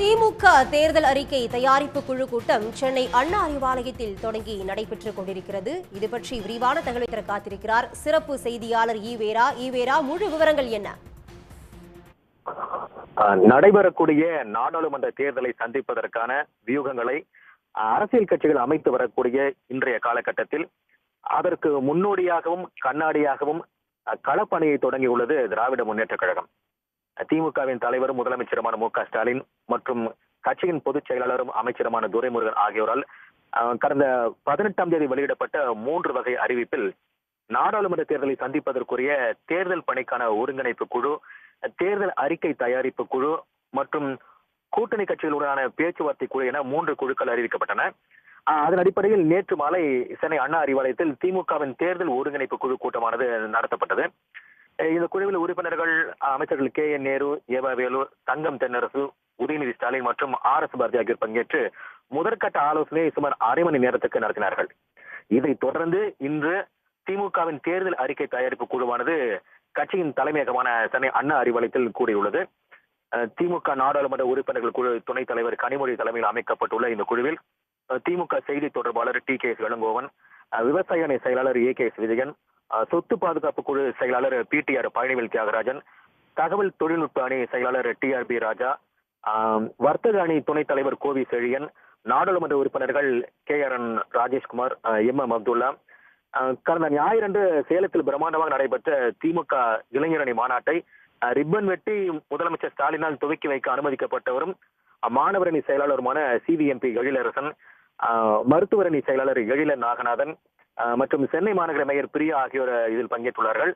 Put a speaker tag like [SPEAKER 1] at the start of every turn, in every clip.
[SPEAKER 1] திமுக தேர்தல் அறிக்கை தயாரிப்பு குழு கூட்டம் சென்னை அண்ணா அறிவாலயத்தில் தொடங்கி நடைபெற்றுக் கொண்டிருக்கிறது. இது பற்றி விரிவான தகவலை தர காத்திருக்கிறார் சிறப்பு செய்தியாளர் ஈவேரா. முழு விவரங்கள் என்ன?
[SPEAKER 2] நடைபெறக்கூடிய நாடாளுமன்ற தேர்தலை சந்திப்பதற்கான வியூகங்களை அரசியல் கட்சிகள் அமைத்து வரக்கூடிய இன்றைய காலகட்டத்தில் அதற்கு முன்னோடியாகவும் கண்ணாடியாகவும் களப்பணியை தொடங்கியுள்ளது திராவிட முன்னேற்ற கழகம். திமுகவின் தலைவரும் முதலமைச்சருமான மு.க. ஸ்டாலின் மற்றும் கட்சியின் பொதுச் செயலாளரும் அமைச்சருமான துரைமுருகன் ஆகியோரால் கடந்த 18ஆம் தேதி வெளியிடப்பட்ட 3 வகை அறிவிப்பில் நாடாளுமன்ற தேர்தலை சந்திப்பதற்குரிய தேர்தல் பணிக்கான ஒருங்கிணைப்பு குழு, தேர்தல் அறிக்கை தயாரிப்பு குழு மற்றும் கூட்டணி கட்சிகளுடனான பேச்சுவார்த்தை குழு என 3 குழுக்கள் அறிவிக்கப்பட்டன. அதன் அடிப்படையில் நேற்று மாலை சென்னை அண்ணா அறிவாலயத்தில் திமுகவின் தேர்தல் ஒருங்கிணைப்பு குழு கூட்டமானது நடத்தப்பட்டது. இந்த குழுவில் உறுப்பினர்கள் அமைச்சர்கள் கே.என். நேரு, ஏவா வேலு, தங்கம் தென்னரசு, உதயநிதி ஸ்டாலின் மற்றும் ஆர்.எஸ். பாரதி ஆகியோர் பங்கேற்று முதற்கட்ட ஆலோசனையை சுமார் அரை மணி நேரத்துக்கு நடத்தினார்கள். இதைத் தொடர்ந்து இன்று திமுகவின் தேர்தல் அறிக்கை தயாரிப்பு குழுவானது கட்சியின் தலைமையகமான சென்னை அண்ணா அறிவாலயத்தில் கூடியுள்ளது. திமுக நாடாளுமன்ற உறுப்பினர்கள் குழு துணைத் தலைவர் கனிமொழி தலைமையில் அமைக்கப்பட்டுள்ள இந்த குழுவில் திமுக செய்தி தொடர்பாளர் டி.கே.எஸ். இளங்கோவன், விவசாய அணி செயலாளர் ஏ.கே.எஸ். விஜயன், சொத்து பாதுகாப்பு குழு செயலாளர் பி.டி.ஆர். பழனிவேல் தியாகராஜன், தகவல் தொழில்நுட்ப அணி செயலாளர் டி.ஆர்.பி. ராஜா, வர்த்தக அணி துணைத் தலைவர் கோவி செழியன், நாடாளுமன்ற உறுப்பினர்கள் கே.ஆர்.என். ராஜேஷ்குமார், எம்.எம். அப்துல்லா. கடந்த ஞாயிறன்று சேலத்தில் பிரம்மாண்டமாக நடைபெற்ற திமுக இளைஞரணி மாநாட்டை ரிப்பன் வெட்டி முதலமைச்சர் ஸ்டாலினால் துவக்கி வைக்க அனுமதிக்கப்பட்டவரும் மாணவரணி செயலாளருமான சிவிஎம்பி எழிலரசன், மருத்துவரணி செயலாளர் எழிலர் நாகநாதன் மற்றும் சென்னை மாநகர மேயர் பிரியா ஆகியோர் இதில் பங்கேற்றுள்ளார்கள்.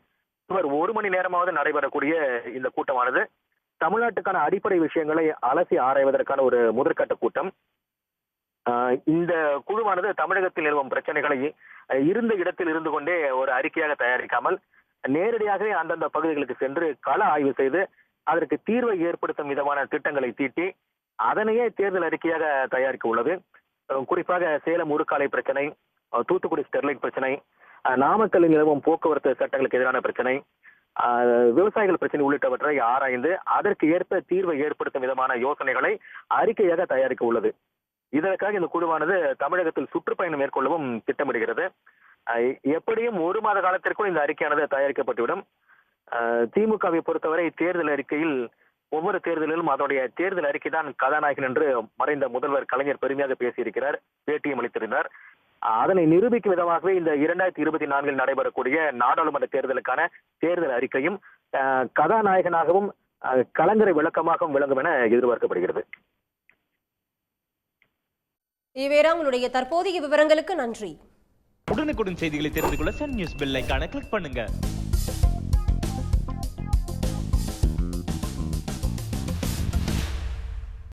[SPEAKER 2] சுமார் 1 மணி நேரமாவது நடைபெறக்கூடிய இந்த கூட்டமானது தமிழ்நாட்டுக்கான அடிப்படை விஷயங்களை அலசி ஆராய்வதற்கான ஒரு முதற்கட்ட கூட்டம். இந்த குழுவானது தமிழகத்தில் நிலவும் பிரச்சனைகளை இருந்த இடத்தில் இருந்து கொண்டே ஒரு அறிக்கையாக தயாரிக்காமல் நேரடியாகவே அந்தந்த பகுதிகளுக்கு சென்று கள ஆய்வு செய்து அதற்கு தீர்வை ஏற்படுத்தும் விதமான திட்டங்களை தீட்டி அதனையே தேர்தல் அறிக்கையாக தயாரிக்க உள்ளது. குறிப்பாக சேலம் உருக்காலை பிரச்சனை, தூத்துக்குடி ஸ்டெர்லைட் பிரச்சனை, நாமக்கல்லில் நிலவும் போக்குவரத்து சட்டங்களுக்கு எதிரான பிரச்சனை, விவசாயிகள் பிரச்சனை உள்ளிட்டவற்றை ஆராய்ந்து அதற்கு ஏற்ப தீர்வை ஏற்படுத்தும் விதமான யோசனைகளை அறிக்கையாக தயாரிக்க உள்ளது. இதற்காக இந்த குழுவானது தமிழகத்தில் சுற்றுப்பயணம் மேற்கொள்ளவும் திட்டமிடுகிறது. எப்படியும் 1 மாத காலத்திற்குள் இந்த அறிக்கையானது தயாரிக்கப்பட்டுவிடும். திமுகவை பொறுத்தவரை தேர்தல் அறிக்கையில் ஒவ்வொரு தேர்தலிலும் அதனுடைய தேர்தல் அறிக்கை தான் கதாநாயகன் என்று மறைந்த முதல்வர் கலைஞர் பெருமையாக பேசியிருக்கிறார், பேட்டியும் அளித்திருந்தார். அதனை நிரூபிக்கும் விதமாகவே இந்த 2024 நடைபெறக்கூடிய நாடாளுமன்ற தேர்தலுக்கான தேர்தல் அறிக்கையும் கதாநாயகனாகவும் கலைஞரை விளக்கமாகவும் விளங்கும் என எதிர்பார்க்கப்படுகிறது.
[SPEAKER 1] ஈவேரா, உங்களுடைய தற்போதைய விவரங்களுக்கு நன்றி.
[SPEAKER 3] உடனுக்குடன் செய்திகளை தெரிந்து கொள்ள சன் நியூஸ் பெல் ஐகானை கிளிக் பண்ணுங்க.